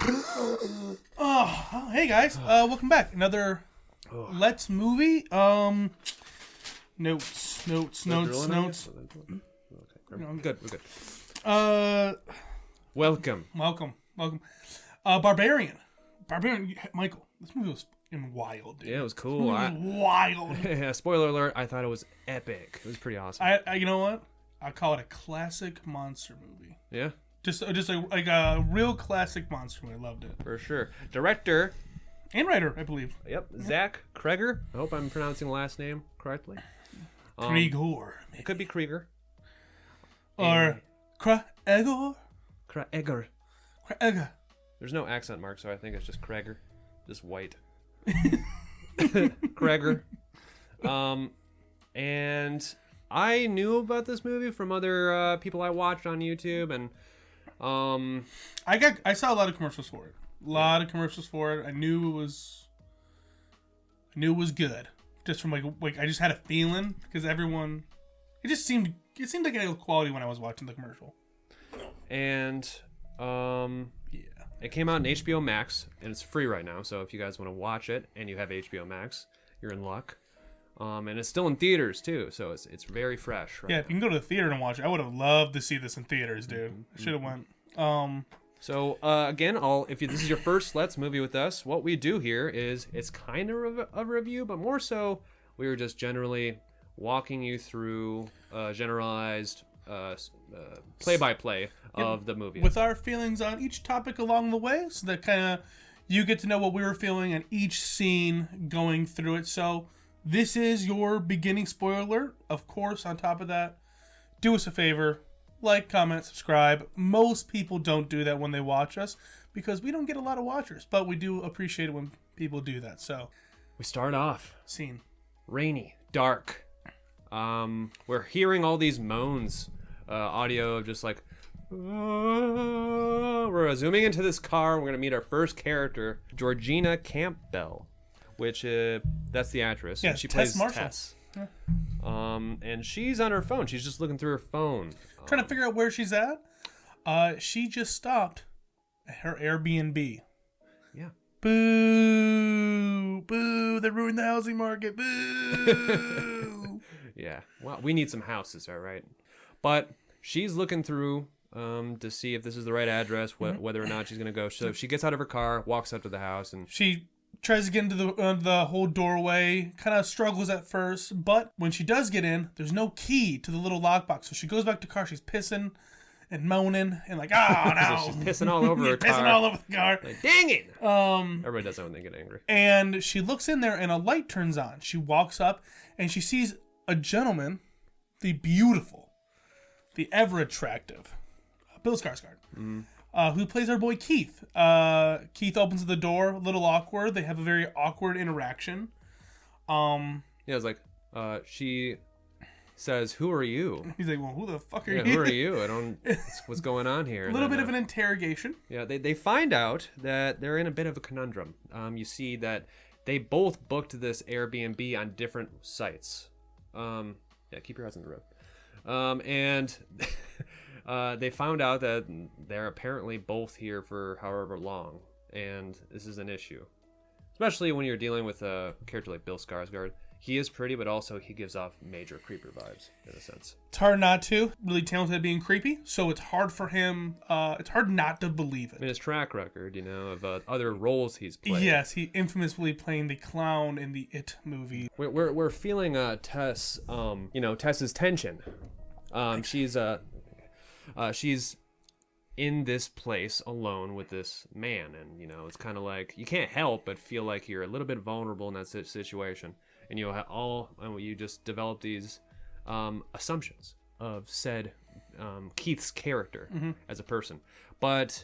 Oh, hey guys, welcome back. Another Let's Movie. Notes. Okay, we're good. Welcome. Barbarian, Michael. This movie was wild, dude. Yeah, it was cool. Wild. Yeah, spoiler alert, I thought it was epic. It was pretty awesome. I you know what? I call it a classic monster movie. Yeah? Just a real classic monster movie. I loved it. For sure. Director. And writer, I believe. Yep. Zach Kreger. I hope I'm pronouncing the last name correctly. Krieger. It could be Krieger. Or Kreger. Kreger. Kreger. There's no accent mark, so I think it's just Kreger. Just white. Kreger. And I knew about this movie from other people I watched on YouTube, and I saw a lot of commercials for it. I knew it was good. Just from like I just had a feeling because it seemed like it had quality when I was watching the commercial. And it came out on HBO Max, and it's free right now. So if you guys want to watch it and you have HBO Max, you're in luck. And it's still in theaters too, so it's very fresh. Right if you can go to the theater and watch it, I would have loved to see this in theaters, dude. I should have went. So again, if this is your first Let's Movie with us, what we do here is it's kind of a review, but more so we were just generally walking you through generalized play-by-play of the movie with our feelings on each topic along the way, so that kind of you get to know what we were feeling on each scene going through it. So. This is your beginning spoiler alert. Of course, on top of that, do us a favor, like, comment, subscribe. Most people don't do that when they watch us because we don't get a lot of watchers, but we do appreciate it when people do that. So, we start off scene rainy, dark. We're hearing all these moans, audio of just like we're zooming into this car. We're gonna meet our first character, Georgina Campbell. Which that's the actress. Yeah, she plays Marshall. Tess. Yeah. And she's on her phone. She's just looking through her phone, trying to figure out where she's at. She just stopped at her Airbnb. Yeah. Boo! They ruined the housing market. Boo! Yeah. Well, we need some houses, all right. But she's looking through to see if this is the right address, whether or not she's gonna go. So she gets out of her car, walks up to the house, and she tries to get into the whole doorway, kind of struggles at first, but when she does get in, there's no key to the little lockbox. So she goes back to the car, she's pissing and moaning and like, oh no. She's pissing all over her car. Pissing all over the car. Like, dang it! Everybody does that when they get angry. And she looks in there and a light turns on. She walks up and she sees a gentleman, the beautiful, the ever attractive, Bill Skarsgård. Who plays our boy Keith. Keith opens the door, a little awkward. They have a very awkward interaction. Yeah, it's like, she says, "Who are you?" He's like, "Well, who the fuck are you?" Who are you? What's going on here? A little bit of an interrogation. Yeah, they find out that they're in a bit of a conundrum. You see that they both booked this Airbnb on different sites. Yeah, keep your eyes on the road. And... they found out that they're apparently both here for however long, and this is an issue. Especially when you're dealing with a character like Bill Skarsgård. He is pretty, but also he gives off major creeper vibes, in a sense. It's hard not to. Really talented at being creepy, so it's hard for him, it's hard not to believe it. I mean, his track record, of other roles he's played. Yes, he infamously playing the clown in the It movie. We're feeling Tess, Tess's tension. She's in this place alone with this man, and it's kind of like you can't help but feel like you're a little bit vulnerable in that situation, and you just develop these assumptions of said Keith's character as a person. But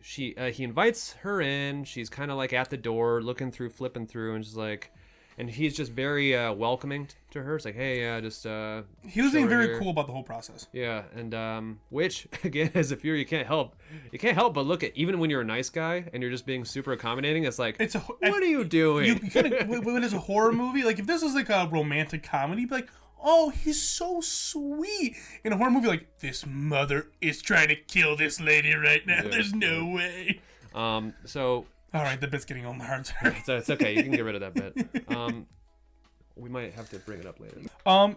he invites her in. She's kind of like at the door, flipping through, and she's like. And he's just very welcoming to her. It's like, hey, just... he was being very cool about the whole process. Yeah, and which, again, as a viewer, you can't help but look at, even when you're a nice guy and you're just being super accommodating, it's like, what are you doing? When it's a horror movie, like, if this was like a romantic comedy, you'd be like, oh, he's so sweet. In a horror movie, like, this mother is trying to kill this lady right now. Yeah. There's no way. So all right, the bit's getting on the hard side. so it's okay. You can get rid of that bit. We might have to bring it up later.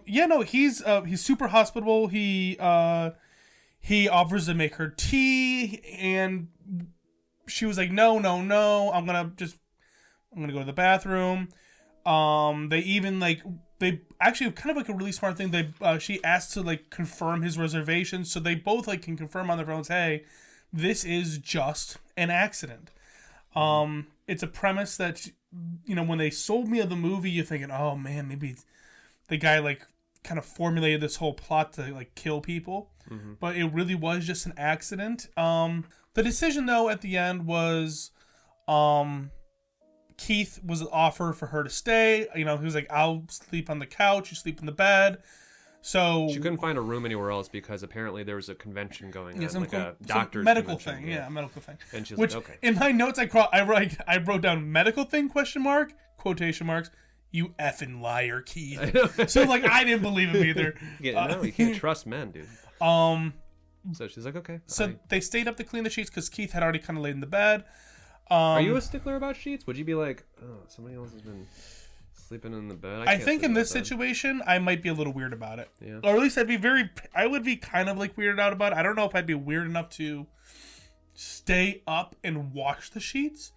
Yeah, no, he's super hospitable. He offers to make her tea, and she was like, no, I'm gonna go to the bathroom. They even they actually kind of like a really smart thing. She asked to like confirm his reservation, so they both like can confirm on their phones, hey, this is just an accident. It's a premise that, you know, when they sold me the movie, you're thinking, oh man, maybe the guy like kind of formulated this whole plot to like kill people, but it really was just an accident. The decision though at the end was, Keith was an offer for her to stay. You know, he was like, I'll sleep on the couch, you sleep in the bed. So she couldn't find a room anywhere else because apparently there was a convention going on, like a some doctor's medical convention. thing. Yeah, a medical thing. And she was Which, like, okay. in my notes, I wrote down medical thing ? Quotation marks. You effing liar, Keith. So like I didn't believe him either. No, you can't trust men, dude. So she's like, okay. So they stayed up to clean the sheets because Keith had already kind of laid in the bed. Are you a stickler about sheets? Would you be like, oh, somebody else has been sleeping in the bed? I think in this situation, I might be a little weird about it. Yeah. Or at least I would be kind of like weirded out about it. I don't know if I'd be weird enough to stay up and wash the sheets,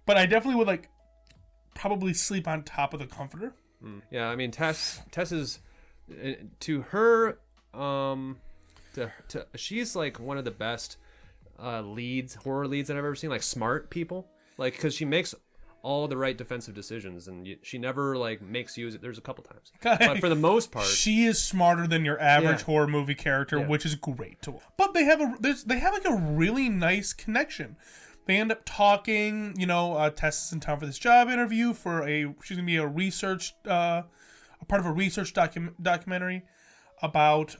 but I definitely would like probably sleep on top of the comforter. Yeah, I mean, Tess is, to her, she's like one of the best horror leads that I've ever seen, like smart people, like, because she makes all the right defensive decisions, and she never like makes use it. There's a couple times, but for the most part, she is smarter than your average horror movie character, which is great to watch. But they have like a really nice connection. They end up talking. You know, Tess is in town for this job interview she's gonna be a part of a research documentary about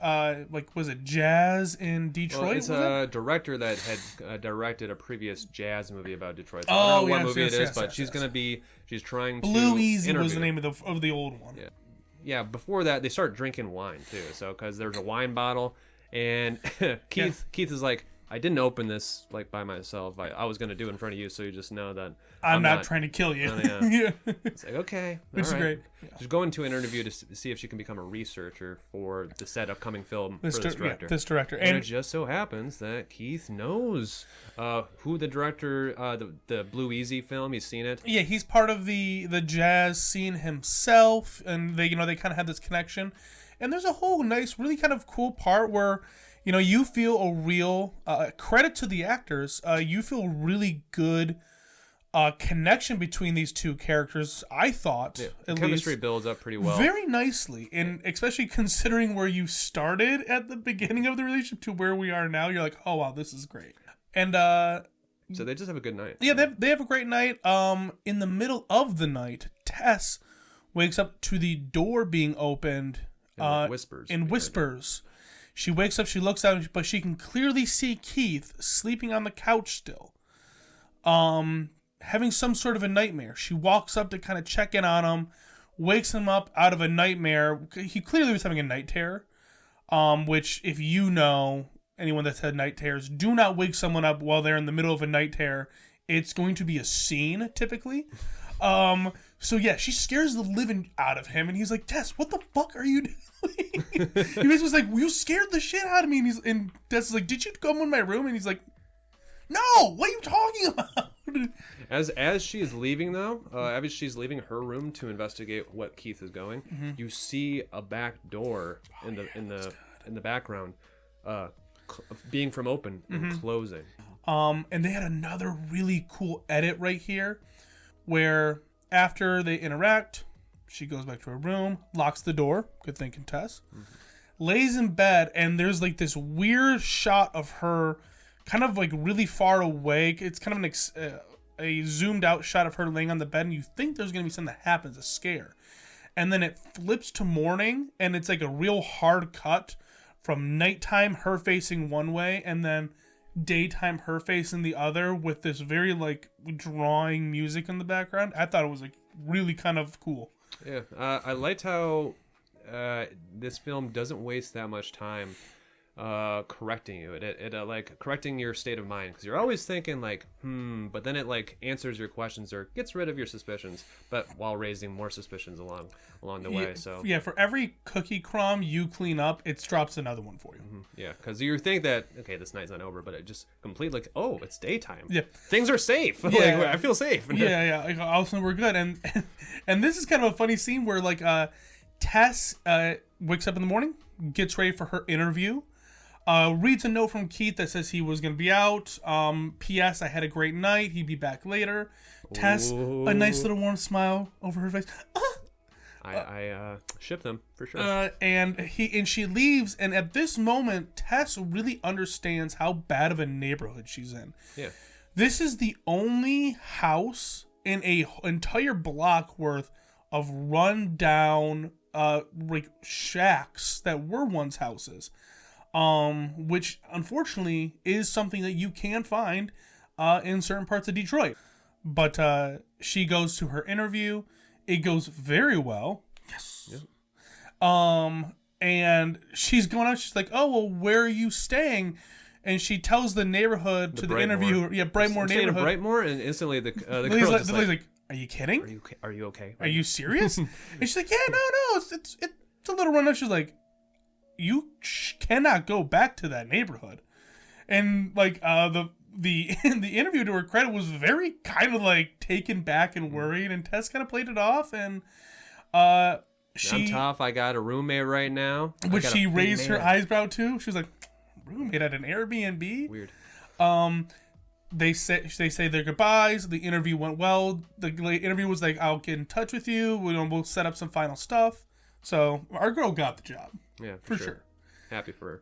was it jazz in Detroit? Well, it's a director that had directed a previous jazz movie about Detroit. So I don't know what movie it is, but she's trying to Blue Easy was the them. name of the old one. Yeah. Before that, they start drinking wine too. So because there's a wine bottle, and Keith is like, I didn't open this like by myself. I was gonna do it in front of you, so you just know that I'm not trying to kill you. Yeah. It's like, okay, which is great. Yeah. She's going to an interview to see if she can become a researcher for the said upcoming film for this director. Yeah, this director, and it just so happens that Keith knows who the director, the Blue Easy film. He's seen it. Yeah, he's part of the jazz scene himself, and they kind of had this connection. And there's a whole nice, really kind of cool part where, you know, you feel a real credit to the actors. You feel really good connection between these two characters. I thought the chemistry builds up pretty well, very nicely, and especially considering where you started at the beginning of the relationship to where we are now. You're like, oh wow, this is great. And so they just have a good night. Yeah, they have a great night. In the middle of the night, Tess wakes up to the door being opened. Whispers. She wakes up, she looks out, but she can clearly see Keith sleeping on the couch still. Having some sort of a nightmare. She walks up to kind of check in on him, wakes him up out of a nightmare. He clearly was having a night terror, which, if you know anyone that's had night terrors, do not wake someone up while they're in the middle of a night terror. It's going to be a scene, typically. So yeah, she scares the living out of him, and he's like, Tess, what the fuck are you doing? He was like, you scared the shit out of me, and Tess is like, did you come in my room? And he's like, no, what are you talking about? As she is leaving though, as she's leaving her room to investigate what Keith is going, you see a back door in the background, being from open and closing. And they had another really cool edit right here, where after they interact, she goes back to her room, locks the door. Good thinking, Tess. Lays in bed, and there's like this weird shot of her, kind of like really far away. It's kind of a zoomed out shot of her laying on the bed, and you think there's gonna be something that happens, a scare, and then it flips to morning, and it's like a real hard cut from nighttime, her facing one way, and then daytime, her facing the other, with this very like drawing music in the background. I thought it was like really kind of cool. Yeah, I liked how this film doesn't waste that much time correcting you. It like correcting your state of mind, because you're always thinking like, but then it like answers your questions or gets rid of your suspicions, but while raising more suspicions along the way. So yeah, for every cookie crumb you clean up, it drops another one for you. yeah, because you think that, okay, this night's not over, but it just completely like, oh, it's daytime. Yeah, things are safe. Yeah. Like, I feel safe. yeah. Like, also, we're good. And this is kind of a funny scene where like Tess wakes up in the morning, gets ready for her interview. Reads a note from Keith that says he was going to be out. P.S. I had a great night. He'd be back later. Tess, a nice little warm smile over her face. I ship them for sure. And she leaves. And at this moment, Tess really understands how bad of a neighborhood she's in. Yeah. This is the only house in a entire block worth of run down like shacks that were once houses. Which unfortunately is something that you can find in certain parts of Detroit. But she goes to her interview. It goes very well. Yes. Yep. And she's going out. She's like, "Oh, well, where are you staying?" And she tells the neighborhood to the interviewer. Yeah, Brightmoor neighborhood. Brightmoor, and instantly the girl is like, "Are you kidding? Are you okay? Are you serious?" And she's like, "Yeah, no, it's a little run." She's like, "You cannot go back to that neighborhood," and like the interview, to her credit, was very kind of like taken back and worried, and Tess kind of played it off, and I'm tough. I got a roommate right now. Which she raised her eyebrow to. She was like, "Roommate at an Airbnb?" Weird. They say their goodbyes. The interview went well. The interview was like, "I'll get in touch with you. We'll set up some final stuff." So our girl got the job. Yeah, for sure. Happy for her.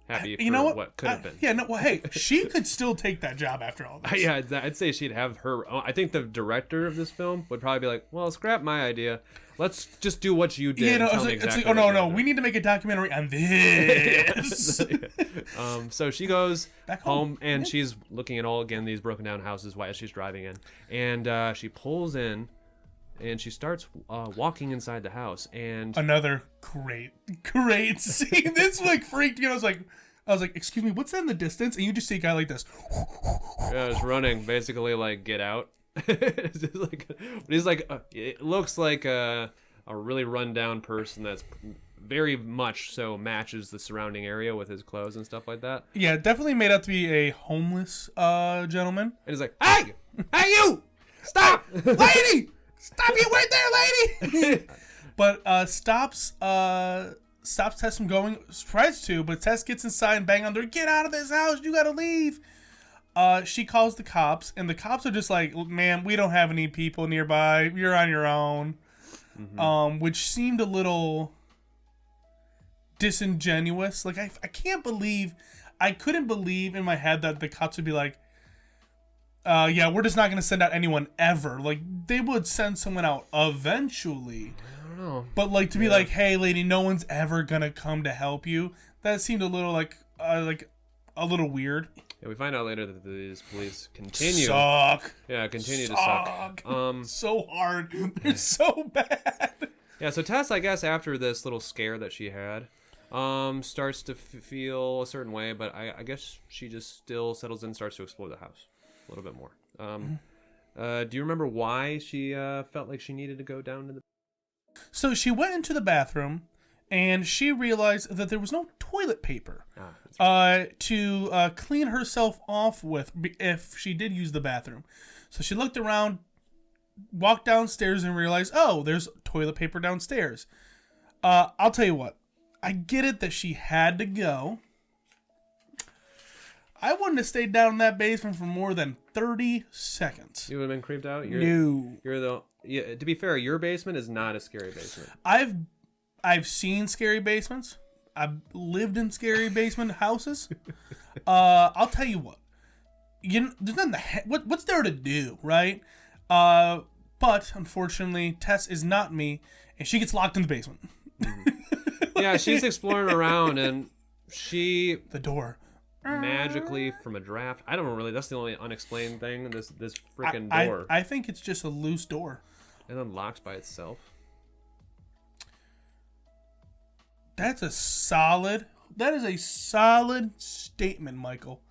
Happy for you know what could have been. Yeah, no, well, hey, she could still take that job after all this. Yeah, I'd say she'd have her own. I think the director of this film would probably be like, well, scrap my idea. Let's just do what you did. Yeah, no, and tell me exactly oh, no, we need to make a documentary on this. So she goes back home and she's looking at these broken down houses as she's driving in. And she pulls in and she starts walking inside the house, and another great scene. This like freaked me. I was like, "Excuse me, what's that in the distance?" And you just see a guy like this. Yeah, just running, basically like Get Out. It's just like, he's like, it looks like a really rundown person that's very much so matches the surrounding area with his clothes and stuff like that. Yeah, definitely made out to be a homeless gentleman. And he's like, "Hey you, stop, lady." Stop you right there, lady! But stops Tess from going, tries to, but Tess gets inside and bang on the door. "Get out of this house, you gotta leave." She calls the cops, and the cops are just like, "Ma'am, we don't have any people nearby. You're on your own." Mm-hmm. Which seemed a little disingenuous. Like, I couldn't believe in my head that the cops would be like, "Yeah, we're just not going to send out anyone ever." Like, they would send someone out eventually. I don't know. But, like, to be like, "Hey, lady, no one's ever going to come to help you," that seemed a little, like a little weird. Yeah, we find out later that these police continue. Suck. Yeah, continue to suck. So hard. They're so bad. Yeah, so Tess, I guess, after this little scare that she had, starts to feel a certain way, but I guess she just still settles in and starts to explore the house a little bit more. Do you remember why she felt like she needed to go down to the... So she went into the bathroom, and she realized that there was no toilet paper to clean herself off with if she did use the bathroom. So she looked around, walked downstairs, and realized, oh, there's toilet paper downstairs. I'll tell you what. I get it that she had to go. I wouldn't have stayed down in that basement for more than 30 seconds. You would have been creeped out? No. To be fair, your basement is not a scary basement. I've seen scary basements. I've lived in scary basement houses. I'll tell you what. There's nothing what's there to do, right? But unfortunately, Tess is not me, and she gets locked in the basement. Yeah, she's exploring around, and the door magically from a draft. I don't know, really. That's the only unexplained thing. This freaking door. I think it's just a loose door. And then locks by itself. That's a solid That is a solid statement, Michael.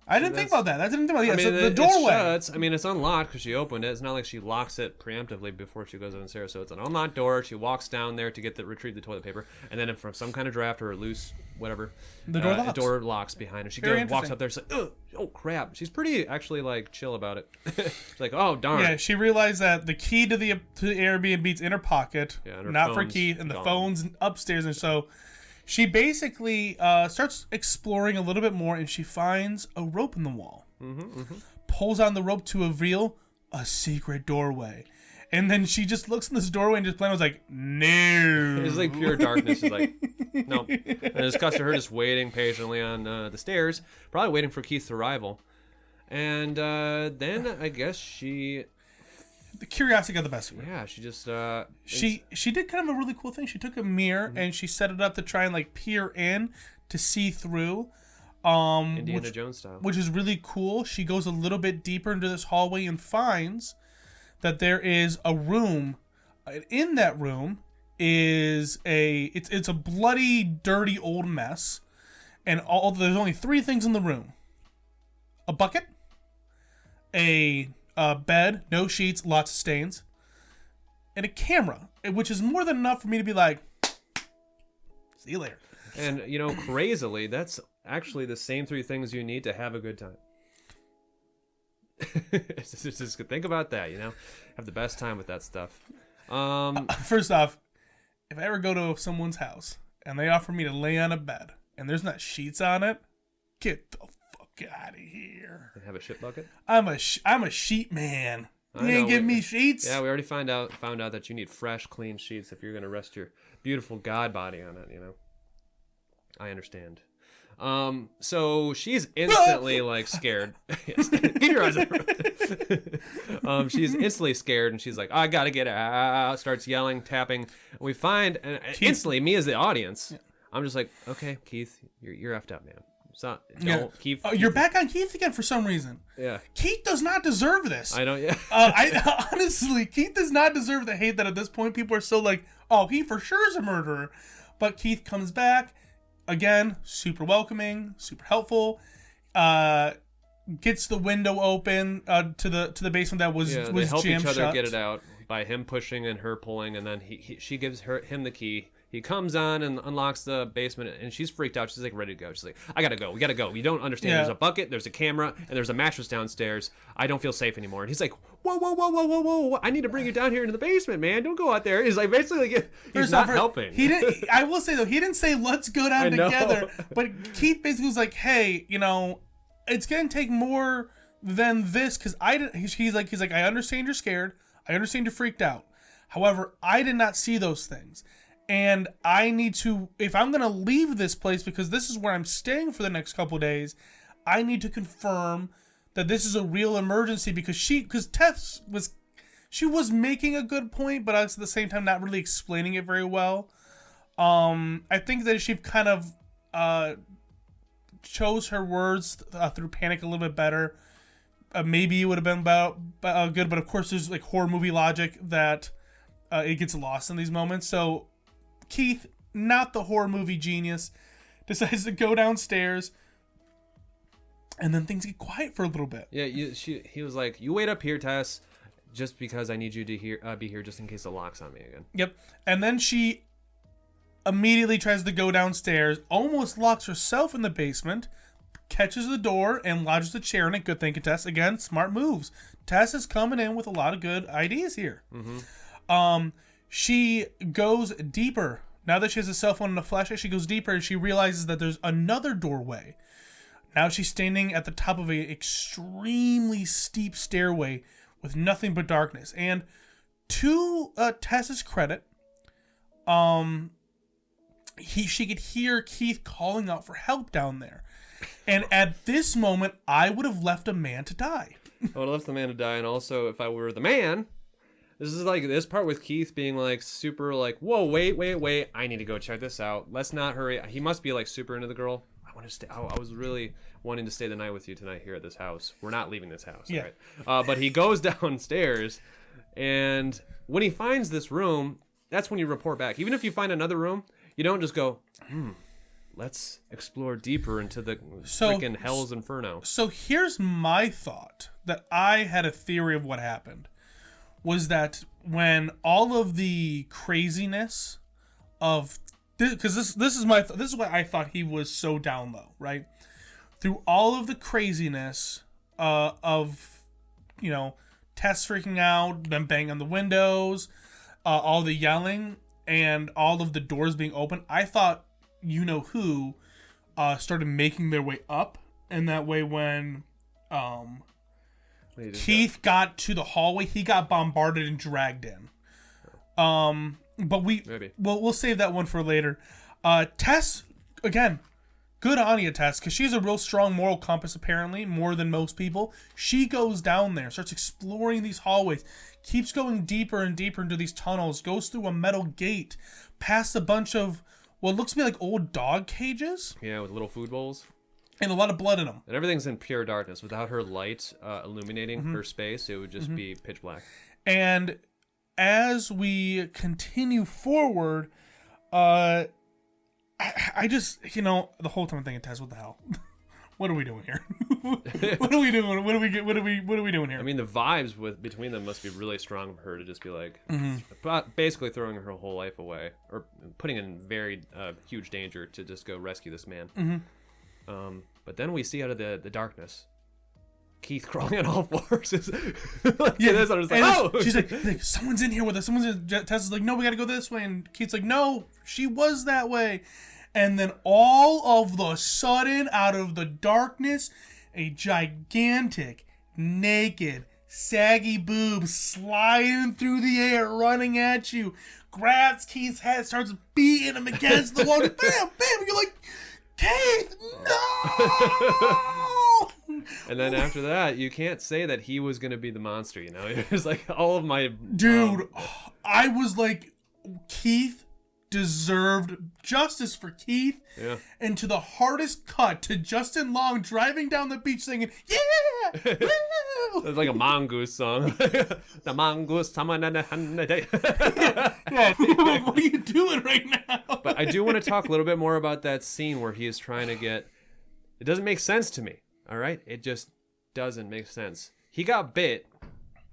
I didn't think about that. I didn't think about it. Yeah, so the doorway. It shuts. I mean, it's unlocked because she opened it. It's not like she locks it preemptively before she goes downstairs. So it's an unlocked door. She walks down there to retrieve the toilet paper, and then from some kind of draft or a loose whatever, the door locks behind her. She walks up there. She's like, oh crap. She's pretty actually like chill about it. She's like, oh darn. Yeah, she realized that the key to the Airbnb's in her pocket, not for Keith, and the phone's upstairs, and so. She basically starts exploring a little bit more, and she finds a rope in the wall. Pulls on the rope to reveal a secret doorway. And then she just looks in this doorway and just plain was like, no. It's like pure darkness. She's like, no. And it's cuts to her just waiting patiently on the stairs, probably waiting for Keith's arrival. And then I guess she... The curiosity got the best of her. Yeah, she just... She did kind of a really cool thing. She took a mirror and she set it up to try and like peer in to see through. Indiana Jones style. Which is really cool. She goes a little bit deeper into this hallway and finds that there is a room. In that room is it's a bloody, dirty old mess. And there's only 3 things in the room. A bucket. A bed, no sheets, lots of stains, and a camera, which is more than enough for me to be like, see you later. And, crazily, that's actually the same 3 things you need to have a good time. Just think about that, have the best time with that stuff. First off, if I ever go to someone's house and they offer me to lay on a bed and there's not sheets on it, get the fuck out of here. They have a shit bucket? I'm a sheet man. You ain't giving me sheets? Yeah, we already found out that you need fresh, clean sheets if you're going to rest your beautiful god body on it, I understand. So she's instantly like scared. Yes. Keep your eyes open. She's instantly scared and she's like, I gotta get out. Starts yelling, tapping. And we find, and instantly, me as the audience, I'm just like, okay, Keith, you're effed up, man. Keith, you're back on Keith again for some reason. Yeah. Keith does not deserve this. I don't, yeah. Honestly, Keith does not deserve the hate that at this point people are so like, oh, he for sure is a murderer. But Keith comes back, again, super welcoming, super helpful, gets the window open to the basement that was jammed shut. They help each other get it out by him pushing and her pulling, and then she gives him the key. He comes on and unlocks the basement, and she's freaked out. She's like ready to go. She's like, I gotta go. We gotta go. You don't understand. Yeah. There's a bucket, there's a camera, and there's a mattress downstairs. I don't feel safe anymore. And he's like, whoa. I need to bring you down here into the basement, man. Don't go out there. He's like, basically, he's not helping. He didn't. I will say, though, he didn't say, let's go down together. But Keith basically was like, hey, it's going to take more than this, because he's like, I understand you're scared. I understand you're freaked out. However, I did not see those things. And I need to, if I'm going to leave this place, because this is where I'm staying for the next couple days, I need to confirm that this is a real emergency, because Tess was making a good point, but at the same time not really explaining it very well. I think that if she kind of chose her words through panic a little bit better, maybe it would have been good. But of course, there's like horror movie logic that it gets lost in these moments. So Keith, not the horror movie genius, decides to go downstairs, and then things get quiet for a little bit. Yeah, he was like, you wait up here, Tess, just because I need you to be here just in case the lock's on me again. Yep. And then she immediately tries to go downstairs, almost locks herself in the basement, catches the door, and lodges the chair in it. Good thinking, Tess. Again, smart moves. Tess is coming in with a lot of good ideas here. Mm-hmm. She goes deeper. Now that she has a cell phone and a flashlight, she goes deeper and she realizes that there's another doorway. Now she's standing at the top of an extremely steep stairway with nothing but darkness. And to Tess's credit, she could hear Keith calling out for help down there. And at this moment, I would have left a man to die. I would have left the man to die, and also if I were the man, this is like this part with Keith being like super like, whoa, wait, I need to go check this out. Let's not hurry. He must be like super into the girl. I want to stay. I was really wanting to stay the night with you tonight here at this house. We're not leaving this house. Yeah. Right? But he goes downstairs, and when he finds this room, that's when you report back. Even if you find another room, you don't just go, let's explore deeper into the freaking Hell's Inferno. So here's my thought that I had a theory of what happened was that when all of the craziness of because this is why I thought he was so down low, right? Through all of the craziness of Tess freaking out, them banging on the windows, all the yelling, and all of the doors being open, I thought who started making their way up, and that way when Keith got to the hallway, he got bombarded and dragged in. But we'll save that one for later. Tess, again, good on you, Tess, because she has a real strong moral compass, apparently, more than most people. She goes down there, starts exploring these hallways, keeps going deeper and deeper into these tunnels, goes through a metal gate, past a bunch of what looks to be like old dog cages. Yeah, with little food bowls. And a lot of blood in them. And everything's in pure darkness. Without her light illuminating her space, it would just be pitch black. And as we continue forward, I just, the whole time I'm thinking, Tess, what the hell? What are we doing here? What are we doing? What are we doing here? I mean, the vibes between them must be really strong for her to just be like, basically throwing her whole life away, or putting in very huge danger to just go rescue this man. But then we see out of the darkness, Keith crawling on all fours. She's like, someone's in here with us. Tess is like, no, we gotta go this way. And Keith's like, no, she was that way. And then all of the sudden, out of the darkness, a gigantic, naked, saggy boob sliding through the air, running at you, grabs Keith's head, starts beating him against the wall. Bam, bam. And you're like, Keith, no! And then after that, you can't say that he was going to be the monster, It was like all of my... Dude, I was like, Keith deserved justice for Keith. Yeah. And to the hardest cut to Justin Long driving down the beach singing, yeah! It's like a mongoose song. The mongoose. Yeah. What are you doing right now? But I do want to talk a little bit more about that scene where he is trying to get... It doesn't make sense to me, all right? It just doesn't make sense. He got bit,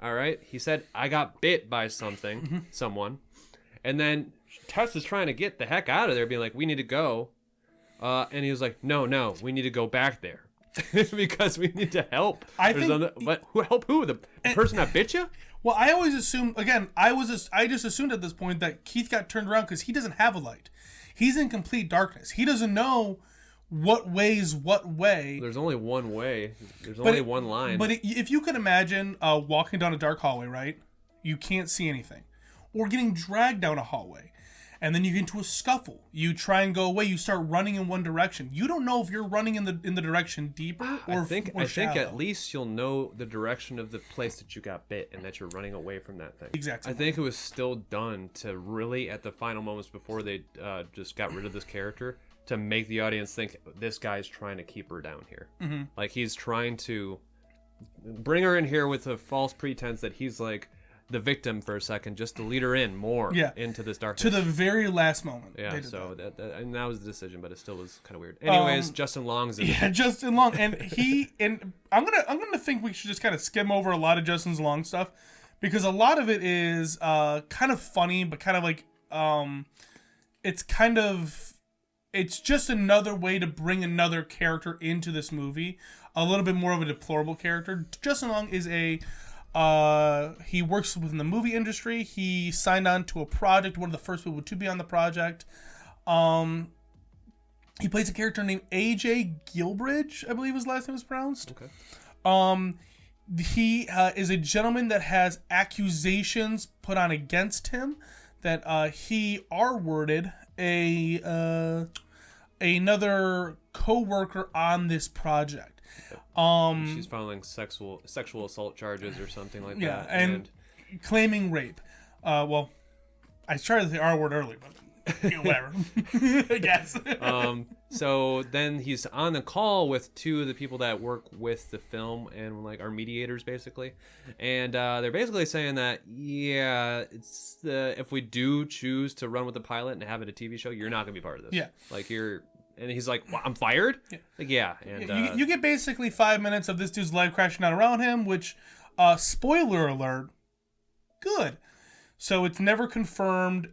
all right? He said, I got bit by someone. And then Tess is trying to get the heck out of there, being like, we need to go. And he was like, no, we need to go back there. Because we need to help. But help who? The person that bit you? Well, I always assumed, again, I just assumed at this point that Keith got turned around because he doesn't have a light. He's in complete darkness. He doesn't know what way's what way. There's only one way. There's only one line. But if you can imagine walking down a dark hallway, right? You can't see anything. Or getting dragged down a hallway. And then you get into a scuffle. You try and go away. You start running in one direction. You don't know if you're running in the direction deeper or I think shallow. at least you'll know the direction of the place that you got bit and that you're running away from that thing. Exactly. I think it was still done to really, at the final moments before they just got rid of this character, to make the audience think this guy's trying to keep her down here. Mm-hmm. Like he's trying to bring her in here with a false pretense that he's like the victim for a second, just to lead her in more into this darkness. To the very last moment. Yeah, so that was the decision, but it still was kind of weird. Anyways, Justin Long's in it. Justin Long. And I'm gonna think we should just kind of skim over a lot of Justin Long stuff, because a lot of it is kind of funny, but kind of like it's just another way to bring another character into this movie. A little bit more of a deplorable character. Justin Long is he works within the movie industry. He signed on to a project, one of the first people to be on the project. He plays a character named AJ Gilbridge, I believe his last name is pronounced. Okay. He is a gentleman that has accusations put on against him that he R-worded another co-worker on this project. She's filing sexual assault charges or something like that. Yeah, and claiming rape. Well, I tried to say R word earlier, but whatever. I guess. So then he's on the call with two of the people that work with the film and like are mediators basically, and they're basically saying that if we do choose to run with the pilot and have it a TV show, you're not gonna be part of this. Yeah, like And he's like, "What, I'm fired?" Yeah. Like, yeah. And you get basically 5 minutes of this dude's life crashing down around him, which, spoiler alert, good. So it's never confirmed.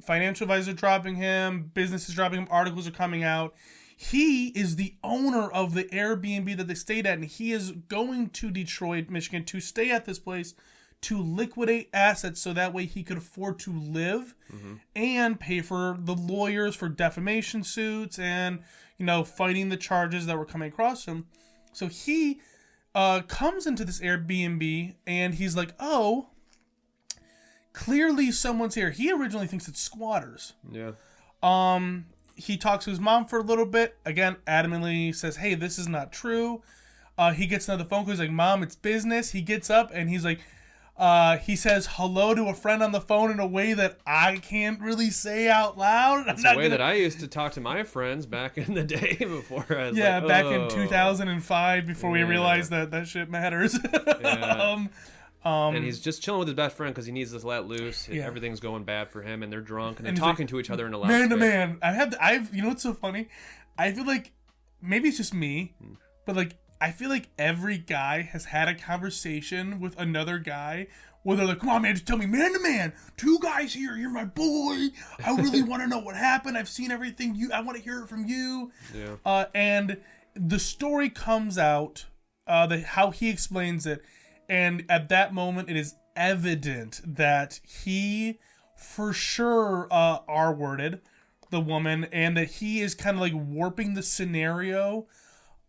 Financial advisor dropping him, businesses dropping him, articles are coming out. He is the owner of the Airbnb that they stayed at, and he is going to Detroit, Michigan to stay at this place to liquidate assets so that way he could afford to live and pay for the lawyers for defamation suits and, fighting the charges that were coming across him. So he comes into this Airbnb and he's like, oh, clearly someone's here. He originally thinks it's squatters. Yeah. He talks to his mom for a little bit. Again, adamantly says, hey, this is not true. He gets another phone call. He's like, Mom, it's business. He gets up and he's like, he says hello to a friend on the phone in a way that I can't really say out loud. It's a way that I used to talk to my friends back in the day before I was back in 2005 before we realized that shit matters. Yeah. And he's just chilling with his best friend because he needs to let loose. Yeah. Everything's going bad for him, and they're drunk and they're talking to each other in a loud man to space. man. I've you know what's so funny? I feel like maybe it's just me, but like I feel like every guy has had a conversation with another guy where they're like, come on, man, just tell me man to man. 2 guys here. You're my boy. I really want to know what happened. I've seen everything. I want to hear it from you. Yeah. And the story comes out, how he explains it. And at that moment, it is evident that he, for sure, R-worded the woman, and that he is kind of like warping the scenario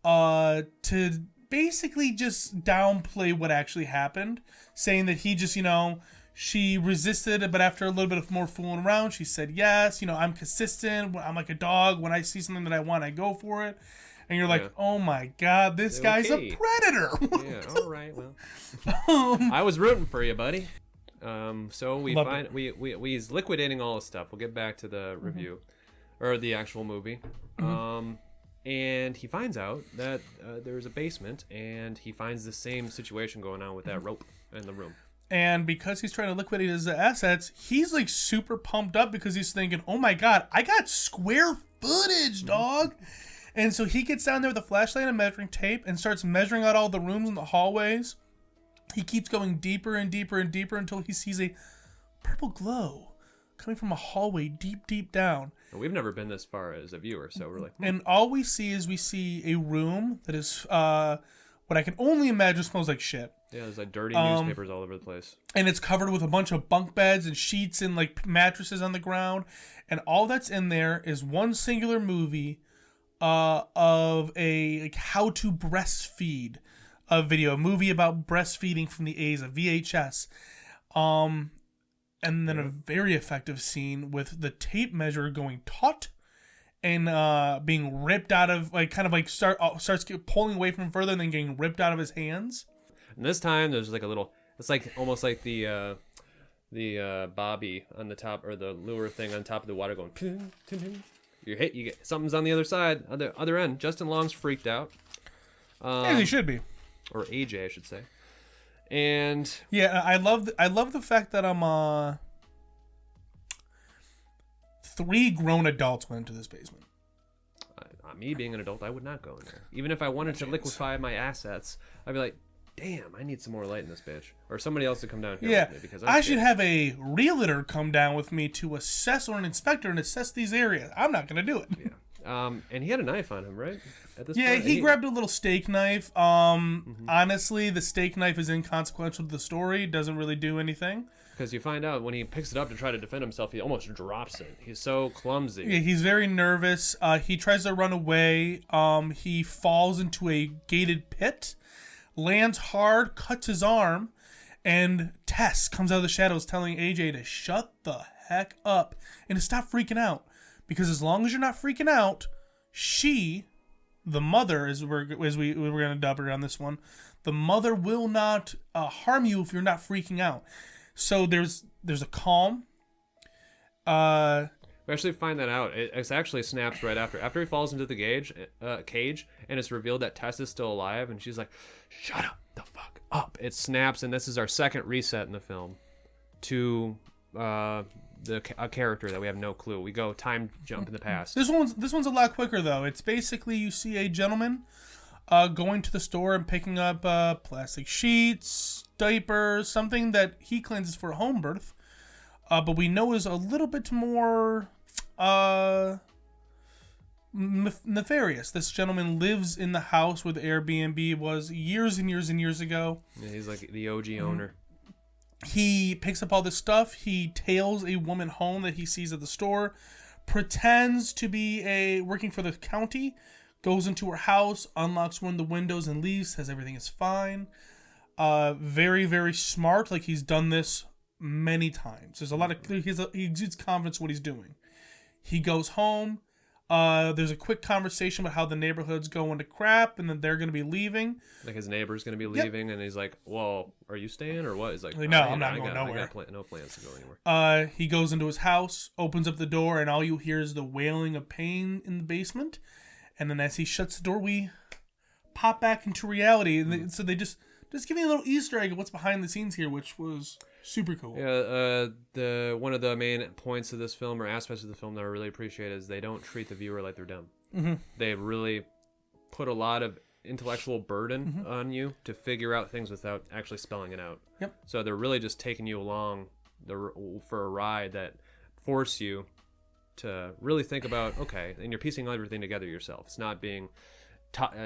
to basically just downplay what actually happened, saying that he just, she resisted, but after a little bit of more fooling around, she said yes. I'm consistent. I'm like a dog. When I see something that I want, I go for it. And you're like, oh my God, this guy's a predator. Yeah, all right, well. I was rooting for you, buddy. So he's liquidating all his stuff. We'll get back to the review, or the actual movie. And he finds out that there's a basement, and he finds the same situation going on with that rope in the room. And because he's trying to liquidate his assets, he's like super pumped up because he's thinking, oh my God, I got square footage, dog. And so he gets down there with a flashlight and measuring tape and starts measuring out all the rooms and the hallways. He keeps going deeper and deeper and deeper until he sees a purple glow coming from a hallway deep, deep down. We've never been this far as a viewer, so we're like... And all we see a room that is what I can only imagine smells like shit. Yeah, there's like dirty newspapers all over the place. And it's covered with a bunch of bunk beds and sheets and like mattresses on the ground. And all that's in there is one singular movie of a how to breastfeed a movie about breastfeeding from the 80s, a VHS. And then a very effective scene with the tape measure going taut and being ripped out of, like, kind of like starts pulling away from him further and then getting ripped out of his hands. And this time there's like a little, it's like almost like the bobby on the top, or the lure thing on top of the water going ping, ping, ping. You get something's on the other side, other end. Justin Long's freaked out. As he should be. Or AJ, I should say. And yeah, I love the fact that 3 grown adults went into this basement. Me being an adult, I would not go in there. Even if I wanted to liquefy my assets, I'd be like, damn, I need some more light in this bitch. Or somebody else to come down here with me, because I should have a realtor come down with me to assess, or an inspector, and assess these areas. I'm not going to do it. Yeah. And he had a knife on him, right? At this point. He grabbed a little steak knife. Mm-hmm. Honestly, the steak knife is inconsequential to the story. It doesn't really do anything. Because you find out when he picks it up to try to defend himself, he almost drops it. He's so clumsy. Yeah, he's very nervous. He tries to run away. He falls into a gated pit, lands hard, cuts his arm, and Tess comes out of the shadows telling AJ to shut the heck up and to stop freaking out. Because as long as you're not freaking out, she, the mother, as we're going to dub her on this one, the mother will not harm you if you're not freaking out. So there's a calm. We actually find that out. It actually snaps right after he falls into the cage, and it's revealed that Tess is still alive, and she's like, "Shut up, the fuck up!" It snaps, and this is our second reset in the film to a character that we have no clue. We go time jump in the past. This one's a lot quicker though. It's basically you see a gentleman going to the store and picking up plastic sheets, diapers, something that he claims is for a home birth, but we know is a little bit more nefarious. This gentleman lives in the house where the Airbnb was years and years and years ago. Yeah, he's like the OG owner. He picks up all this stuff. He tails a woman home that he sees at the store, pretends to be working for the county, goes into her house, unlocks one of the windows and leaves, says everything is fine. Very, very smart. Like he's done this many times. There's a lot of he exudes confidence in what he's doing. He goes home. There's a quick conversation about how the neighborhood's going to crap and then they're going to be leaving. Like his neighbor's going to be leaving, and he's like, "Well, are you staying or what?" He's like, "No, I'm not going nowhere. I got no plans to go anywhere." He goes into his house, opens up the door, and all you hear is the wailing of pain in the basement. And then as he shuts the door, we pop back into reality. And so they just give me a little Easter egg of what's behind the scenes here, which was super cool. Yeah, the one of the main points of this film or aspects of the film that I really appreciate is they don't treat the viewer like they're dumb. Mm-hmm. They really put a lot of intellectual burden on you to figure out things without actually spelling it out. Yep. So they're really just taking you along for a ride that force you to really think about, okay, and you're piecing everything together yourself. It's not being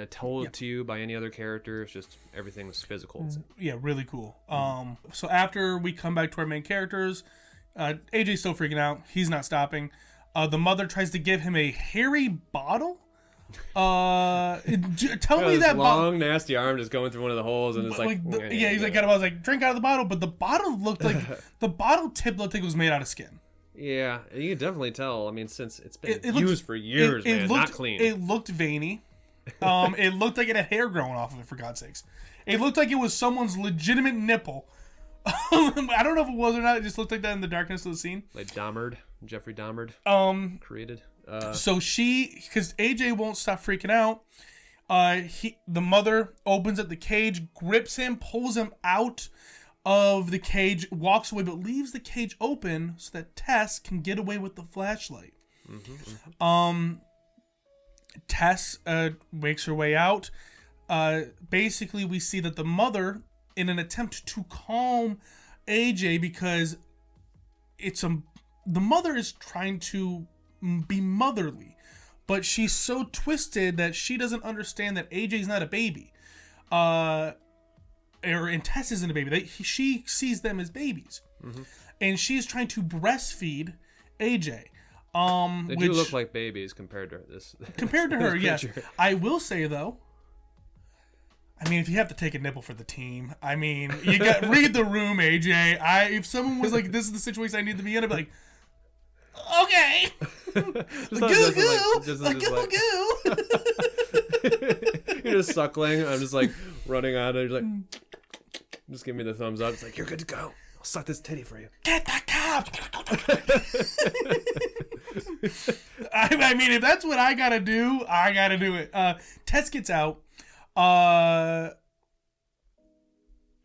told to you by any other character. It's just everything's physical. Yeah, really cool. So after we come back to our main characters, AJ's still freaking out. He's not stopping. The mother tries to give him a hairy bottle. Tell me that long nasty arm just going through one of the holes, and it's like he's like, I was like, drink out of the bottle, but the bottle looked like the bottle tip looked like it was made out of skin. Yeah, you can definitely tell. I mean, since it's been used for years, man, not clean. It looked veiny. It looked like it had hair growing off of it, for God's sakes. It looked like it was someone's legitimate nipple. I don't know if it was or not. It just looked like that in the darkness of the scene. Like Jeffrey Dahmer. Created. So because AJ won't stop freaking out. The mother opens up the cage, grips him, pulls him out of the cage, walks away, but leaves the cage open so that Tess can get away with the flashlight. Tess makes her way out. Basically, we see that the mother, in an attempt to calm AJ, because the mother is trying to be motherly, but she's so twisted that she doesn't understand that AJ's not a baby. And Tess isn't a baby. She sees them as babies. And she's trying to breastfeed AJ. They do look like babies compared to this. Compared to her, yes. I will say, though, I mean, if you have to take a nipple for the team, I mean, you got read the room, AJ. If someone was like, this is the situation I need to be in, I'd be like, okay. Goo. You're just suckling. I'm just like running on it. You're like, just give me the thumbs up. It's like, you're good to go. I'll suck this titty for you. Get the cop. I mean, if that's what I gotta do, I gotta do it. Tess gets out.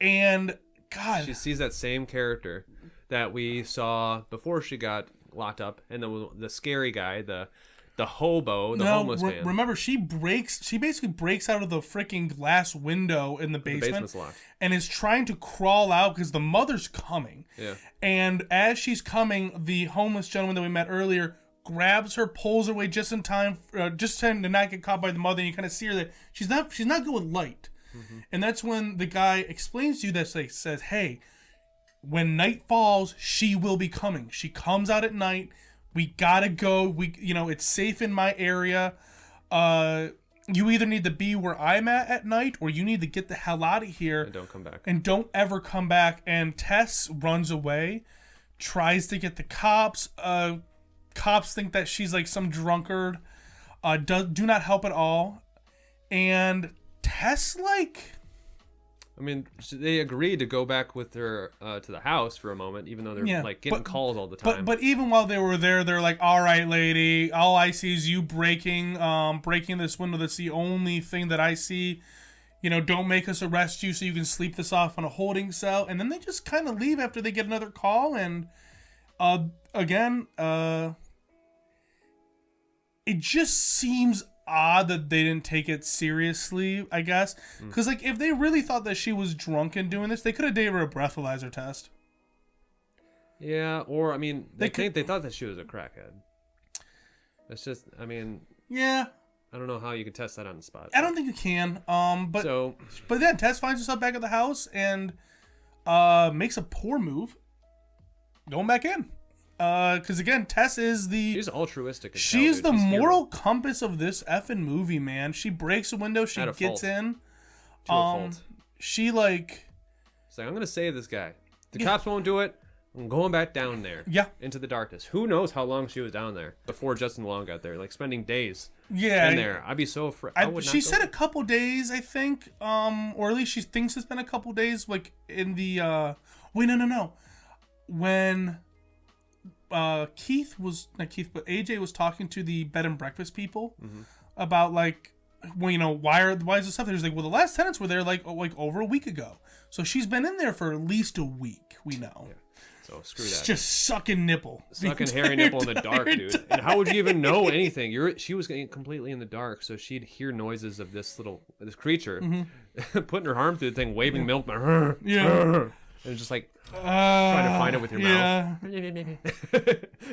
And God, she sees that same character that we saw before she got locked up, and the scary guy, the hobo, homeless man. Remember, she basically breaks out of the freaking glass window in the basement. The basement's locked. And is trying to crawl out because the mother's coming. Yeah. And as she's coming, the homeless gentleman that we met earlier grabs her, pulls her away just in time, to not get caught by the mother. And you kind of see her that she's not going light. And that's when the guy explains to you that says, "Hey, when night falls, she will be coming. She comes out at night. We gotta go. It's safe in my area. You either need to be where I'm at night, or you need to get the hell out of here. And don't come back. And don't ever come back." And Tess runs away, tries to get the cops. Cops think that she's like some drunkard. Do not help at all. And Tess, I mean, they agreed to go back with her to the house for a moment, even though they're getting calls all the time. But even while they were there, they're like, "All right, lady, all I see is you breaking this window. That's the only thing that I see. Don't make us arrest you so you can sleep this off in a holding cell." And then they just kind of leave after they get another call. And again, it just seems odd that they didn't take it seriously, I guess. Because, like, if they really thought that she was drunk and doing this, they could have gave her a breathalyzer test. Yeah, or, I mean, they thought that she was a crackhead. It's just, I mean... Yeah. I don't know how you can test that on the spot. I don't think you can. But then Tess finds herself back at the house and makes a poor move. Going back in. Because again, Tess is she's altruistic. She's the moral compass of this effing movie, man. She breaks a window. She gets in. To a fault. She like. It's like, I'm gonna save this guy. The cops won't do it. I'm going back down there. Yeah. Into the darkness. Who knows how long she was down there before Justin Long got there? Like spending days. Yeah. In there. I'd be so afraid. She said a couple days, I think. Or at least she thinks it's been a couple days. Like in the. Wait, no. When. AJ was talking to the bed and breakfast people about like, well, you know, why is this stuff there? He's like, well, the last tenants were there like over a week ago, so she's been in there for at least a week. We know. Yeah. So screw that. Just sucking nipple, sucking hairy nipple in the dark, dude. And how would you even know anything? She was getting completely in the dark, so she'd hear noises of this creature putting her arm through the thing, waving milk. Yeah. And just like trying to find it with your mouth.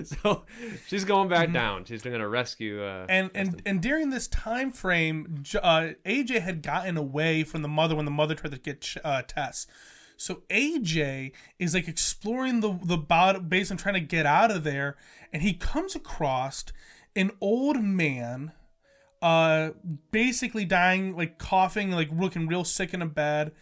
So she's going back down. She's going to rescue. And during this time frame, AJ had gotten away from the mother when the mother tried to get Tess. So AJ is like exploring the base and trying to get out of there, and he comes across an old man, basically dying, like coughing, like looking real sick in a bed.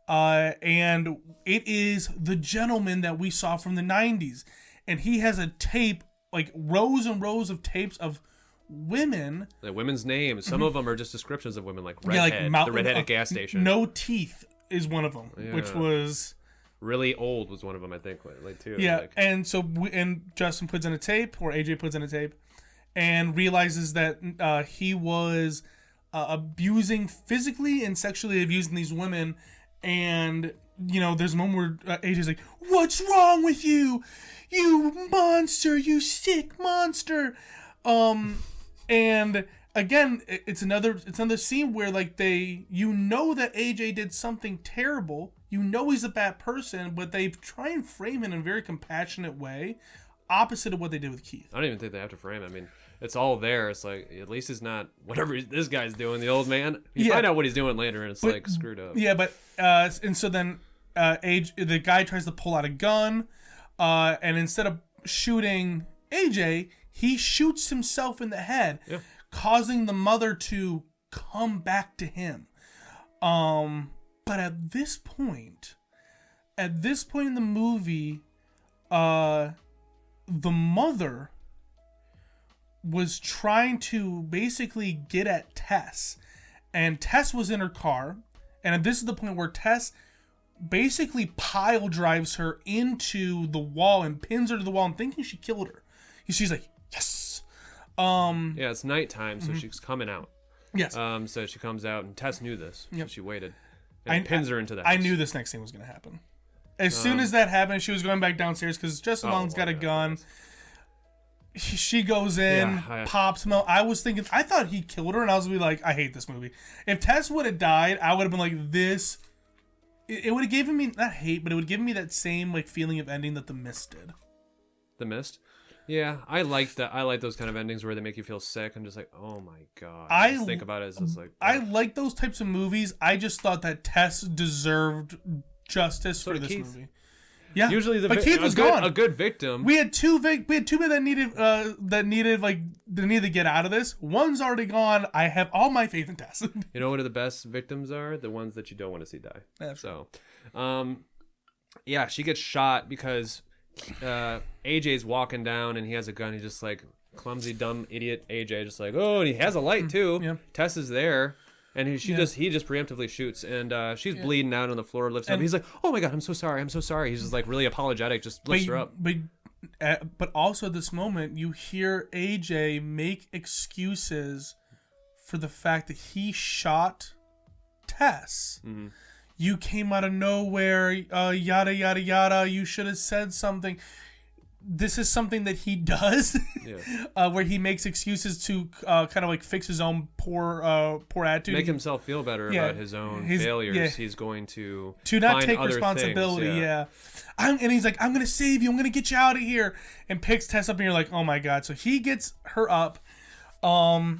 And it is the gentleman that we saw from the 90s. And he has a tape, like rows and rows of tapes of women. The women's names. Some of them are just descriptions of women, like redhead, the redhead at gas station. No Teeth is one of them, which was... Really Old was one of them, I think, like too. Yeah, like... and so Justin puts in a tape, or AJ puts in a tape, and realizes that he was abusing, physically and sexually abusing these women. And, you know, there's a moment where AJ's like, what's wrong with you? You monster, you sick monster. And again, it's another scene where like you know that AJ did something terrible. You know he's a bad person, but they try and frame him in a very compassionate way, opposite of what they did with Keith. I don't even think they have to frame it. I mean, it's all there. It's like, at least it's not whatever this guy's doing, the old man. You find out what he's doing later, and it's like screwed up. Yeah, but and so then the guy tries to pull out a gun, and instead of shooting AJ, he shoots himself in the head, causing the mother to come back to him. But at this point in the movie, the mother was trying to basically get at Tess, and Tess was in her car, and this is the point where Tess basically pile drives her into the wall and pins her to the wall and thinking she killed her. She's like, yes. Yeah, it's nighttime, so she's coming out. Yes. So she comes out, and Tess knew this, so she waited. And pins her into the house. I knew this next thing was going to happen. As soon as that happened, she was going back downstairs because Justin Long's got a gun. She goes in, pops him out. I thought he killed her, and I was like, I hate this movie. If Tess would have died, I would have been like, this. It would have given me, not hate, but it would have given me that same like feeling of ending that The Mist did. The Mist? Yeah, I like that. I like those kind of endings where they make you feel sick. I'm just like, oh my god. I just think about it as just like. I like those types of movies. I just thought that Tess desered justice for this movie. Yeah, usually Keith was gone. A good victim. We had two men that needed to get out of this. One's already gone. I have all my faith in Tess. You know what the best victims are? The ones that you don't want to see die. That's so, yeah, she gets shot because AJ's walking down and he has a gun. He's just like clumsy, dumb idiot AJ, just like, oh, and he has a light too. Yeah. Tess is there. And he just preemptively shoots, and she's bleeding out on the floor, lifts up. He's like, "Oh my god, I'm so sorry. He's just like really apologetic, just lifts her up. But also at this moment, you hear AJ make excuses for the fact that he shot Tess. Mm-hmm. You came out of nowhere, yada yada yada. You should have said something. this is something that he does, where he makes excuses to kind of like fix his own poor attitude, make himself feel better about his own failures. Yeah. He's going to not find take other responsibility. Things. And he's like, I'm gonna save you. I'm gonna get you out of here. And picks Tess up, and you're like, oh my god. So he gets her up. They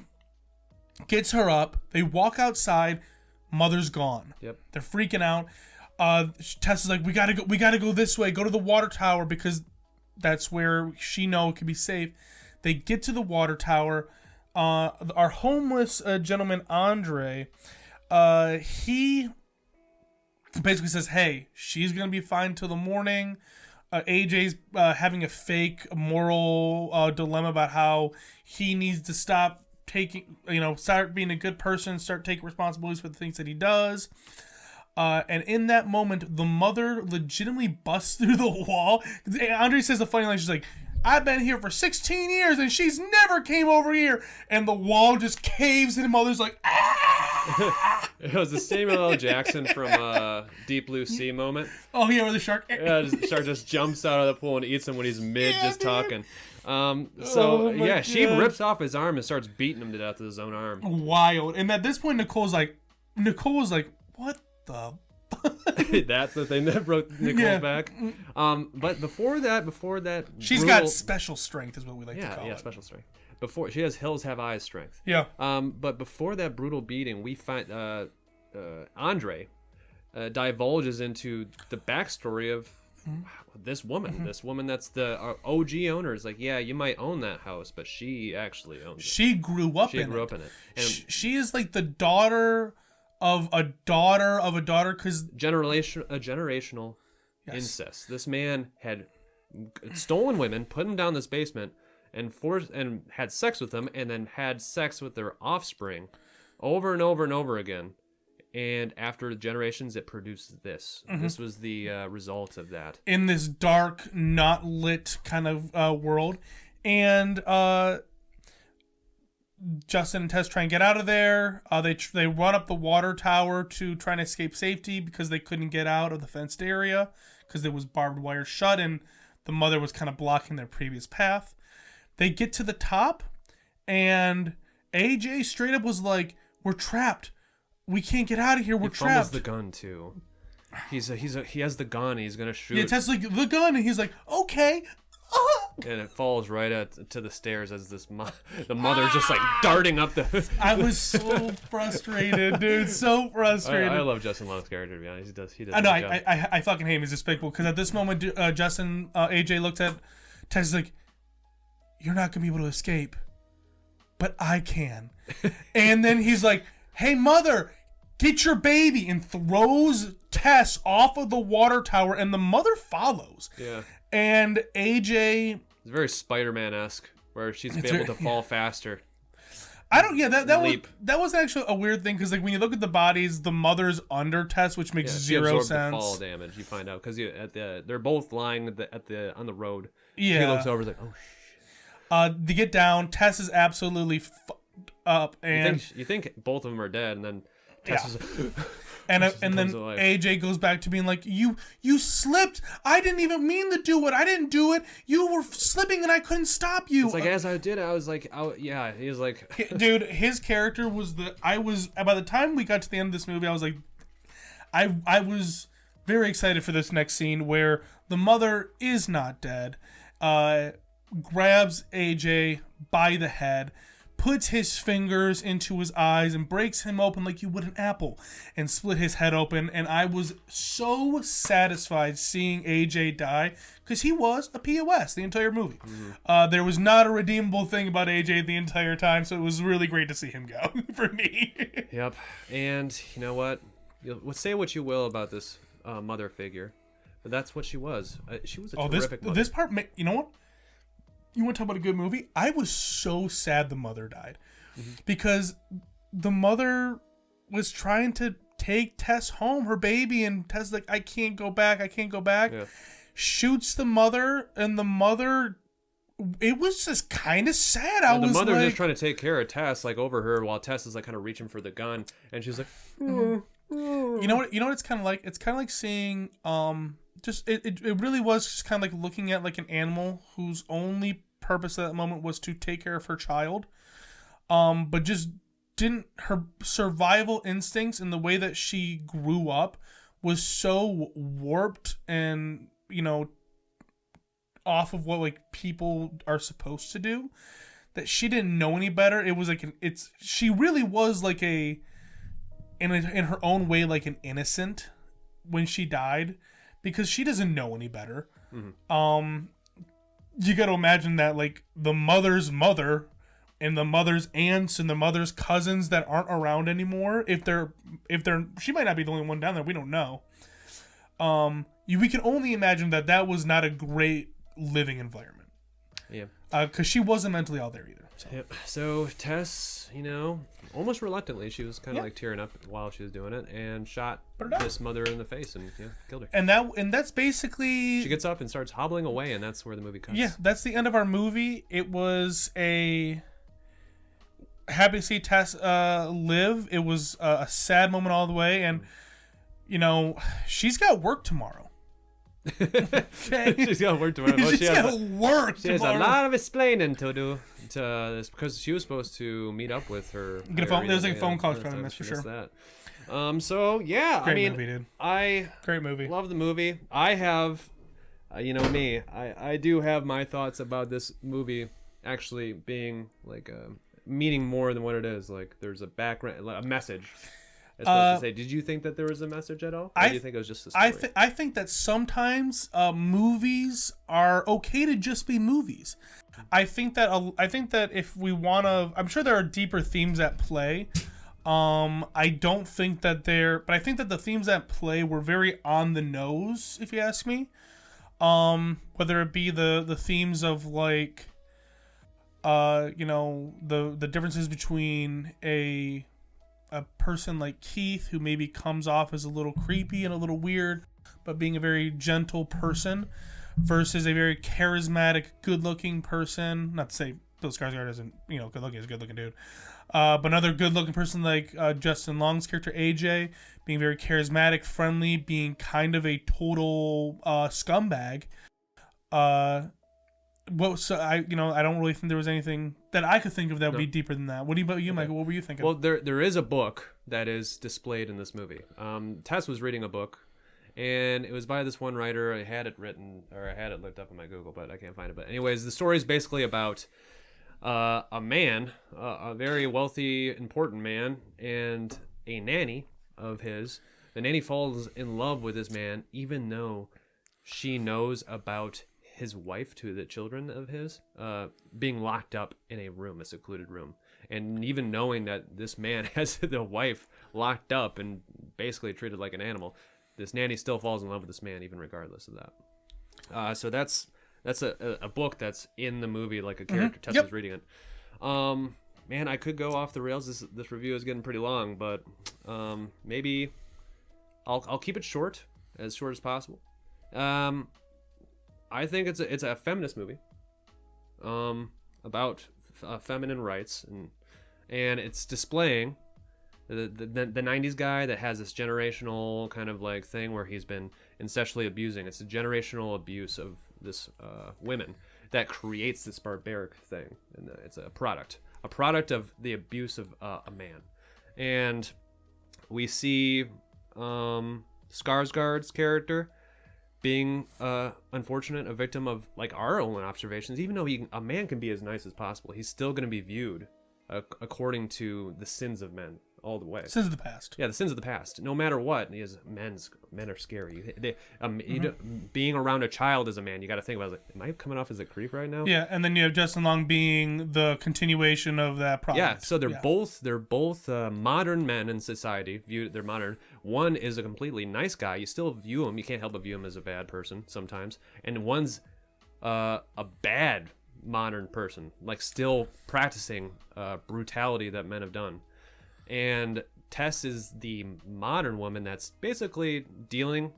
walk outside. Mother's gone. Yep. They're freaking out. Tess is like, we gotta go this way. Go to the water tower because that's where she it could be safe. They get to the water tower. Our homeless gentleman Andre, he basically says, "Hey, she's gonna be fine till the morning." AJ's having a fake moral dilemma about how he needs to stop start being a good person, start taking responsibilities for the things that he does. And in that moment, the mother legitimately busts through the wall. Andre says the funny line, she's like, I've been here for 16 years and she's never came over here. And the wall just caves and the mother's like, ah! It was the Samuel L. Jackson from Deep Blue Sea moment. Oh, yeah, where the shark... the shark just jumps out of the pool and eats him when he's talking. She rips off his arm and starts beating him to death with his own arm. Wild. And at this point, Nicole was like, what the... That's the thing that broke Nicole's back. But before that, she's got special strength, is what we like to call it. Yeah, special strength. Before she has hills have eyes strength. Yeah. But before that brutal beating, we find Andre divulges into the backstory of this woman. This woman that's the OG owner is like, yeah, you might own that house, but she actually owns it. She grew up in it. And she is like the daughter of a daughter of a daughter, because generational incest. This man had stolen women, put them down this basement, and had sex with them, and then had sex with their offspring over and over and over again. And after generations, it produced this. This was the result of that. In this dark, not lit kind of world. And Justin and Tess try and get out of there. They run up the water tower to try and escape safety because they couldn't get out of the fenced area because there was barbed wire shut and the mother was kind of blocking their previous path. They get to the top and AJ straight up was like, we're trapped. We can't get out of here. We're trapped. He fumbles the gun too. He has the gun. He's gonna shoot. Yeah, Tess like the gun, and he's like, okay. And it falls right to the stairs as the mother's just like darting up the. I was so frustrated, dude. So frustrated. I love Justin Long's character, to be honest. He does. I know. I fucking hate him. He's despicable. Because at this moment, Justin AJ looks at Tess like, "You're not gonna be able to escape, but I can." And then he's like, "Hey, mother, get your baby," and throws Tess off of the water tower, and the mother follows. Yeah. And AJ... It's very Spider-Man-esque, where she's able to fall faster. That was actually a weird thing, because like when you look at the bodies, the mother's under Tess, which makes zero sense. The fall damage, you find out, because they're both lying on the road. Yeah. He looks over, he's like, oh shit. They get down. Tess is absolutely up, and you think both of them are dead, and then Tess is and then AJ goes back to being like, you slipped. I didn't even mean to do it. I didn't do it. You were slipping and I couldn't stop you. It's like, as I did, I was like, yeah. He was like, dude, his character was by the time we got to the end of this movie, I was like, I was very excited for this next scene where the mother is not dead, grabs AJ by the head, puts his fingers into his eyes and breaks him open like you would an apple and split his head open. And I was so satisfied seeing AJ die because he was a POS the entire movie. There was not a redeemable thing about AJ the entire time, so it was really great to see him go for me. Yep. And you know what? You'll say what you will about this mother figure, but that's what she was. She was a terrific mother. This part, you know what? You want to talk about a good movie? I was so sad the mother died because the mother was trying to take Tess home, her baby, and Tess like, I can't go back. Yeah. Shoots the mother, and the mother, it was just kind of sad. The mother just trying to take care of Tess, like over her, while Tess is like kind of reaching for the gun, and she's like, You know what it's kind of like? It's kind of like seeing just it really was just kind of like looking at like an animal whose only purpose at that moment was to take care of her child, but just didn't, her survival instincts and the way that she grew up was so warped and, you know, off of what like people are supposed to do, that she didn't know any better. It was like she really was like in her own way like an innocent when she died, because she doesn't know any better. Mm-hmm. You got to imagine that like the mother's mother and the mother's aunts and the mother's cousins that aren't around anymore, if they're she might not be the only one down there, we don't know. We can only imagine that was not a great living environment. Yeah. Because she wasn't mentally all there either. So. Yep. So Tess, you know, almost reluctantly, she was kind of like tearing up while she was doing it, and shot this mother in the face and killed her. And that's basically, she gets up and starts hobbling away, and that's where the movie cuts. Yeah, that's the end of our movie. It was a happy to see Tess live. It was a sad moment all the way, and you know, she's got work tomorrow. Okay. She's got work tomorrow. She's got work she has a lot of explaining to do to this, because she was supposed to meet up with her. There's like a phone call from this for sure. That. So yeah, great movie, dude. Great movie. Love the movie. I have, you know me, I do have my thoughts about this movie actually being like meaning more than what it is. Like there's a background, a message. I was supposed to say, did you think that there was a message at all? Or do you think it was just a story? I think that sometimes movies are okay to just be movies. I think that if we want to, I'm sure there are deeper themes at play. I don't think that but I think that the themes at play were very on the nose, if you ask me. Whether it be the themes of like, you know, the differences between a person like Keith, who maybe comes off as a little creepy and a little weird, but being a very gentle person, versus a very charismatic, good-looking person. Not to say Bill Skarsgård isn't, you know, good-looking. He's a good-looking dude. But another good-looking person like Justin Long's character, AJ, being very charismatic, friendly, being kind of a total scumbag. So I don't really think there was anything that I could think of that would be deeper than that. What about you, Michael? What were you thinking? Well, there is a book that is displayed in this movie. Tess was reading a book, and it was by this one writer. I had it written, or I had it looked up in my Google, but I can't find it. But anyways, the story is basically about a man, a very wealthy, important man, and a nanny of his. The nanny falls in love with this man, even though she knows about his wife to the children of his being locked up in a room, a secluded room. And even knowing that this man has the wife locked up and basically treated like an animal, this nanny still falls in love with this man, even regardless of that. So that's a book that's in the movie, like a character. Tess was reading it. Man, I could go off the rails. This review is getting pretty long, but maybe I'll keep it short as possible. I think it's a feminist movie, about feminine rights, and it's displaying the 90s guy that has this generational kind of like thing where he's been incestually abusing. It's a generational abuse of this women that creates this barbaric thing, and it's a product of the abuse of a man. And we see Skarsgård's character being unfortunate, a victim of like our own observations. Even though a man can be as nice as possible, he's still going to be viewed according to the sins of men all the way. Sins of the past. Yeah, the sins of the past. No matter what, men are scary. Being around a child as a man, you got to think about, like, am I coming off as a creep right now? Yeah, and then you have Justin Long being the continuation of that product. Yeah, so they're both modern men in society. They're modern. One is a completely nice guy. You still view him. You can't help but view him as a bad person sometimes. And one's a bad modern person, like still practicing brutality that men have done. And Tess is the modern woman that's basically dealing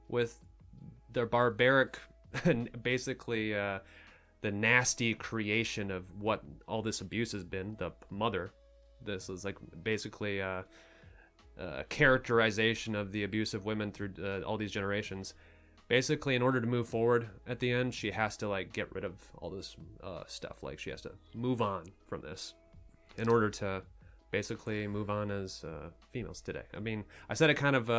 with the barbaric and basically the nasty creation of what all this abuse has been. The mother. This is like basically a characterization of the abuse of women through all these generations. basically, in order to move forward at the end, she has to like get rid of all this stuff. Like she has to move on from this in order to basically move on as females today. I mean, I said it kind of.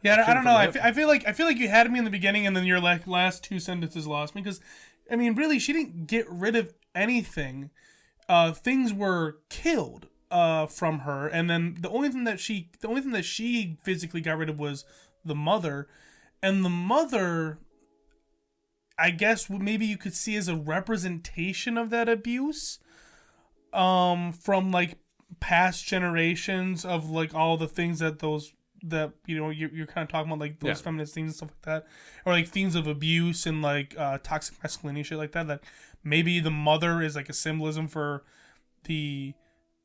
Yeah, I don't know. I feel like you had me in the beginning, and then your like last two sentences lost me because, I mean, really, she didn't get rid of anything. Things were killed from her, and then the only thing that she physically got rid of was the mother, and the mother, I guess maybe you could see as a representation of that abuse, from like past generations of like all the things that you're kind of talking about, like those feminist themes and stuff like that, or like themes of abuse and like toxic masculinity, shit like that. That maybe the mother is like a symbolism for the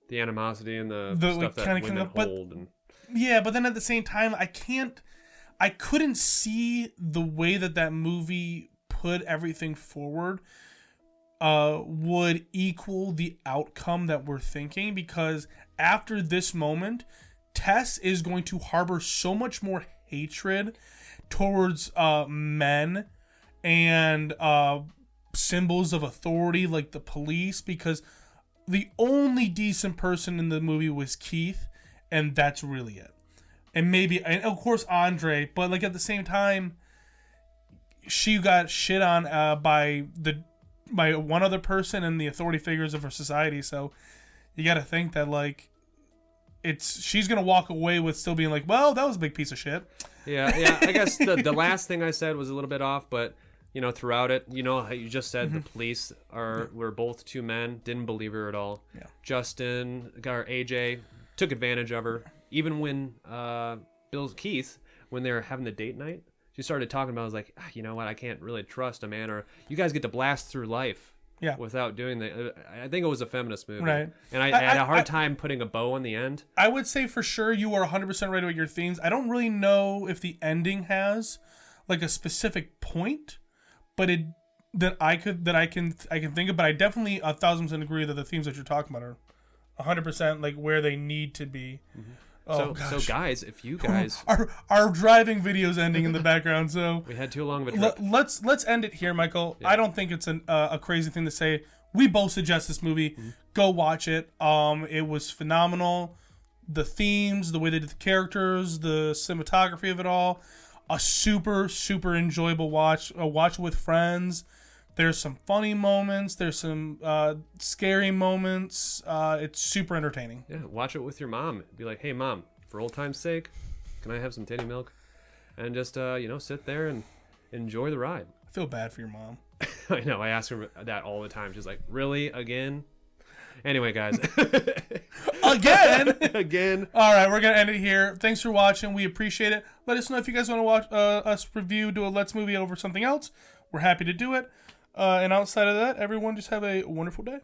animosity and the stuff like, that women hold. Yeah, but then at the same time, I couldn't see the way that movie put everything forward would equal the outcome that we're thinking, because after this moment, Tess is going to harbor so much more hatred towards men and symbols of authority like the police, because the only decent person in the movie was Keith, and that's really it. And of course Andre, but like at the same time, she got shit on by one other person and the authority figures of her society. So you got to think that like she's gonna walk away with still being like, well, that was a big piece of shit. Yeah. I guess the last thing I said was a little bit off, but throughout it, how you just said the police were both two men, didn't believe her at all. Yeah. Justin, or AJ, took advantage of her. Even when Keith, when they were having the date night, she started talking about, I was like, you know what, I can't really trust a man, or you guys get to blast through life. Yeah. Without doing that. I think it was a feminist movie. Right. And I had a hard time putting a bow on the end. I would say for sure you are 100% right about your themes. I don't really know if the ending has like a specific point, but that I can think of, but I definitely 1,000% agree that the themes that you're talking about are 100% like where they need to be. Mm-hmm. So guys, if you guys our driving video's ending in the background, so we had too long of a trip. Let's end it here, Michael. Yeah. I don't think it's a crazy thing to say. We both suggest this movie. Mm-hmm. Go watch it. It was phenomenal. The themes, the way they did the characters, the cinematography of it all, a super enjoyable watch. Watch with friends. There's some funny moments. There's some scary moments. It's super entertaining. Yeah, watch it with your mom. Be like, hey, Mom, for old time's sake, can I have some titty milk? And just, sit there and enjoy the ride. I feel bad for your mom. I know. I ask her that all the time. She's like, really? Again? Anyway, guys. Again? Again. All right, we're going to end it here. Thanks for watching. We appreciate it. Let us know if you guys want to watch us do a Let's Movie over something else. We're happy to do it. And outside of that, everyone just have a wonderful day.